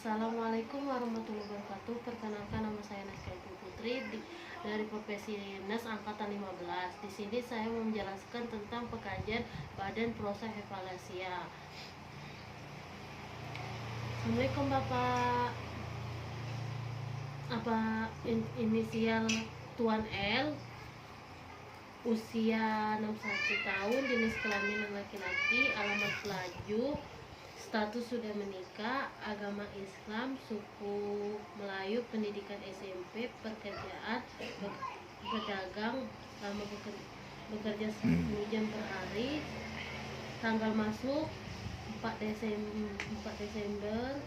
Assalamualaikum warahmatullahi wabarakatuh. Perkenalkan, nama saya Nasya Putri dari profesi Dinas Angkatan 15. Di sini saya mau menjelaskan tentang pengkajian Badan Proses Evaluasi. Assalamualaikum Bapak. Inisial Tuan L, usia 61 tahun, jenis kelamin laki-laki, alamat Pelaju, status sudah menikah, agama Islam, suku Melayu, pendidikan SMP, pekerjaan berdagang, lama bekerja 10 jam per hari, tanggal masuk 4 Desember.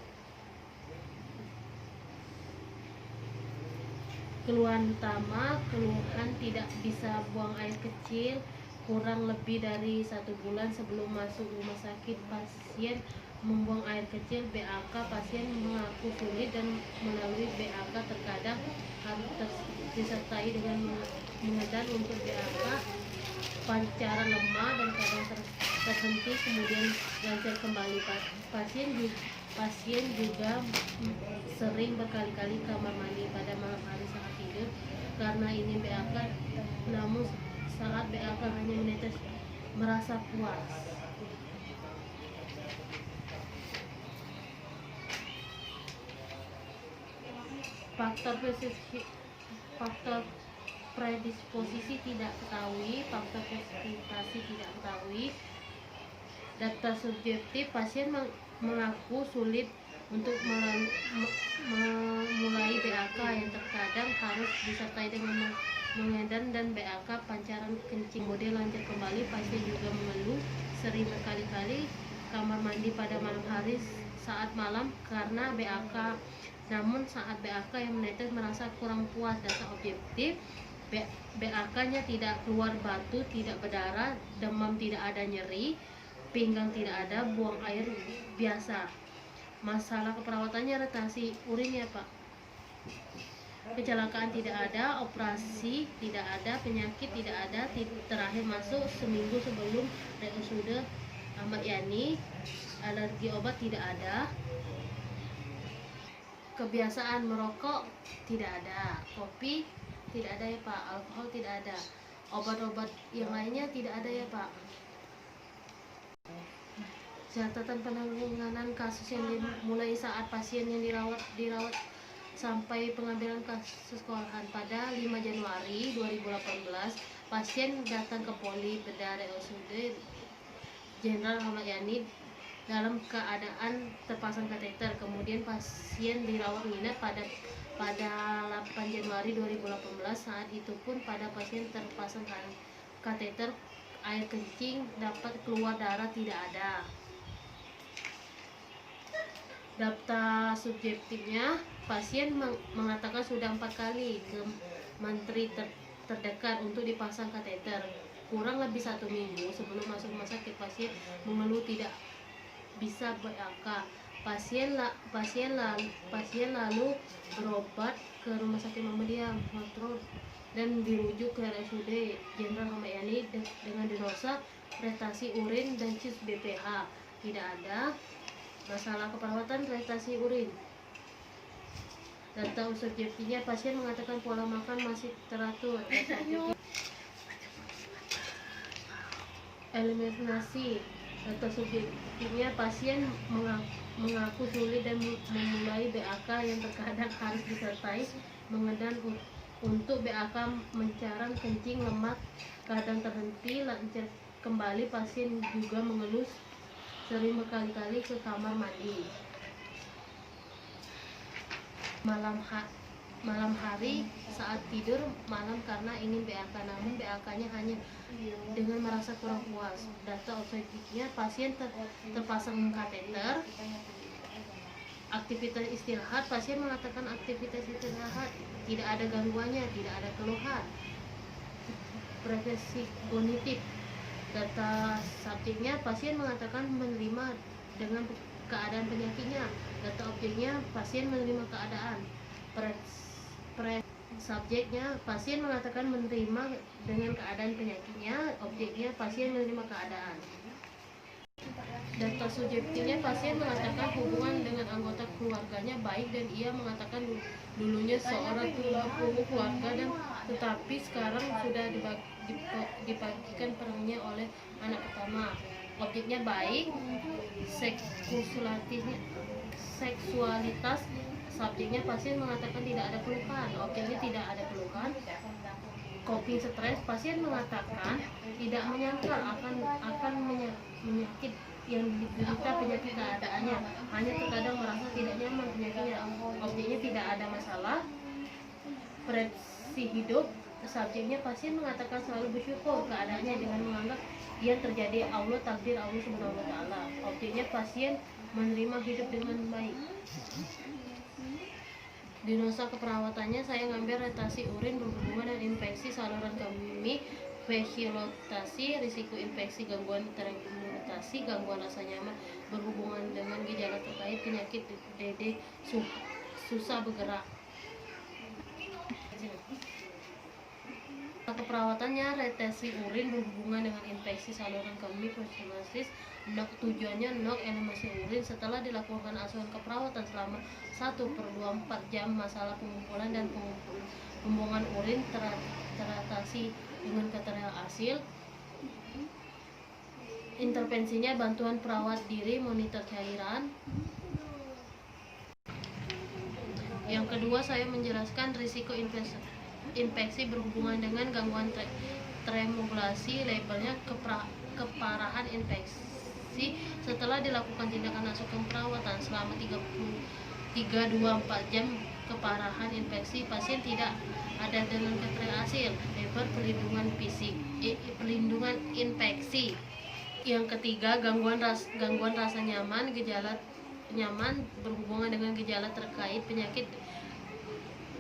Keluhan utama, keluhan tidak bisa buang air kecil kurang lebih dari 1 bulan sebelum masuk rumah sakit. Pasien membuang air kecil BAK. Pasien mengaku sulit dan melalui BAK terkadang harus disertai dengan mengedan untuk BAK. Pancaran lemah dan kadang terhenti kemudian lancar kembali. Pasien juga sering berkali-kali kamar mandi pada malam hari saat tidur karena ini BAK, namun saat BAK hanya menetes merasa puas. Faktor predisposisi tidak ketahui, faktor prestasi tidak ketahui. Data subjektif, pasien mengaku sulit untuk memulai BAK yang terkadang harus disertai dengan mengedan dan BAK pancaran kencing. Kemudian lancar kembali. Pasien juga mengeluh sering berkali-kali kamar mandi pada malam hari saat malam karena BAK, namun saat BAK yang menetes merasa kurang puas. Data objektif, BAK-nya tidak keluar batu, tidak berdarah, demam tidak ada, nyeri pinggang tidak ada, buang air biasa. Masalah keperawatannya, retasi urin ya Pak. Kecelakaan tidak ada, operasi tidak ada, penyakit tidak ada, terakhir masuk seminggu sebelum RSUD Ahmad Yani. Alergi obat tidak ada. Kebiasaan merokok tidak ada. Kopi tidak ada ya Pak. Alkohol tidak ada. Obat-obat yang lainnya tidak ada ya Pak. Catatan penanganan kasus yang dimulai saat pasien yang dirawat sampai pengambilan kasus sekolahan pada 5 Januari 2018. Pasien datang ke Poli Bedah RSUD Jenderal Ahmad Yani dalam keadaan terpasang kateter. Kemudian pasien dirawat inap pada 8 Januari 2018. Saat itu pun pada pasien terpasang kateter, air kencing dapat keluar, darah tidak ada. Data subjektifnya, pasien mengatakan sudah 4 kali ke menteri terdekat untuk dipasang kateter. Kurang lebih 1 minggu sebelum masuk rumah sakit, pasien mengeluh tidak bisa BAK. Pasien lalu berobat ke rumah sakit Muhammadiyah Metro dan dirujuk ke RSUD Jenderal Ahmad Yani dengan diagnosa retasi urin dan CIS BPH tidak ada. Masalah keperawatan, retasi urin. Data subjektifnya, pasien mengatakan pola makan masih teratur. Eliminasi. Data subjektifnya, pasien mengaku sulit dan memulai BAK yang terkadang harus disertai mengedan untuk BAK. Mencaran kencing, lemak kadang terhenti, lancar kembali. Pasien juga mengeluh sering berkali-kali ke kamar mandi. Malam hari saat tidur malam karena ingin BAK, namun BAK-nya hanya dengan merasa kurang puas. Data objektifnya, pasien terpasang kateter. Aktivitas istirahat, pasien mengatakan aktivitas istirahat tidak ada gangguannya, tidak ada keluhan. Prevensi kognitif. Data subjeknya, pasien mengatakan menerima dengan keadaan penyakitnya. Data objeknya, pasien menerima keadaan. Subjeknya, pasien mengatakan menerima dengan keadaan penyakitnya. Objeknya, pasien menerima keadaan. Data subjektifnya, pasien mengatakan hubungan dengan anggota keluarganya baik dan ia mengatakan dulunya seorang punggung keluarga dan tetapi sekarang sudah dibagikan perannya oleh anak pertama. Objeknya baik, seksualitas, subjeknya pasien mengatakan tidak ada pelukan, objeknya tidak ada pelukan. Coping stres, pasien mengatakan tidak menyangkal akan menyakit yang diderita penyakit keadaannya, hanya terkadang merasa tidak nyaman penyakitnya, objeknya tidak ada masalah. Prediksi hidup, subjeknya pasien mengatakan selalu bersyukur keadaannya dengan menganggap yang terjadi Allah, takdir Allah Subhanahu wa taala. Objeknya pasien menerima hidup dengan baik. Diagnosa keperawatannya, saya ngambil retasi urin berhubungan dengan infeksi saluran kemih, fasciolotasi, risiko infeksi, gangguan terimitasi, gangguan rasa nyaman berhubungan dengan gejala terkait penyakit DD, susah bergerak. Keperawatannya, retesi urin berhubungan dengan infeksi saluran kemih, fasciolosis, NOK, tujuannya NOK eliminasi urin. Setelah dilakukan asuhan keperawatan selama 1/24 jam, masalah pengumpulan dan pembuangan urin teratasi dengan keterhasil. Intervensinya, bantuan perawat diri, monitor cairan. Yang kedua, saya menjelaskan risiko infeksi berhubungan dengan gangguan tremulasi, labelnya keparahan infeksi setelah dilakukan tindakan asuhan perawatan selama 3-24 jam. Keparahan infeksi, pasien tidak ada dengan keterhasil, label pelindungan fisik, pelindungan infeksi. Yang ketiga, gangguan rasa nyaman, gejala nyaman berhubungan dengan gejala terkait penyakit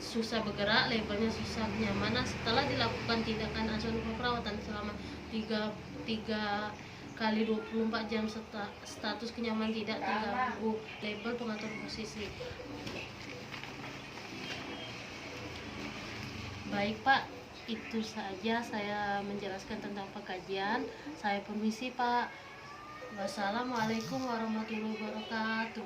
susah bergerak, labelnya susah nyaman. Setelah dilakukan tindakan asuhan perawatan selama 3x24 jam, status kenyamanan tidak terganggu, label pengatur posisi. Baik Pak, itu saja saya menjelaskan tentang pengkajian. Saya permisi Pak. Wassalamualaikum warahmatullahi wabarakatuh.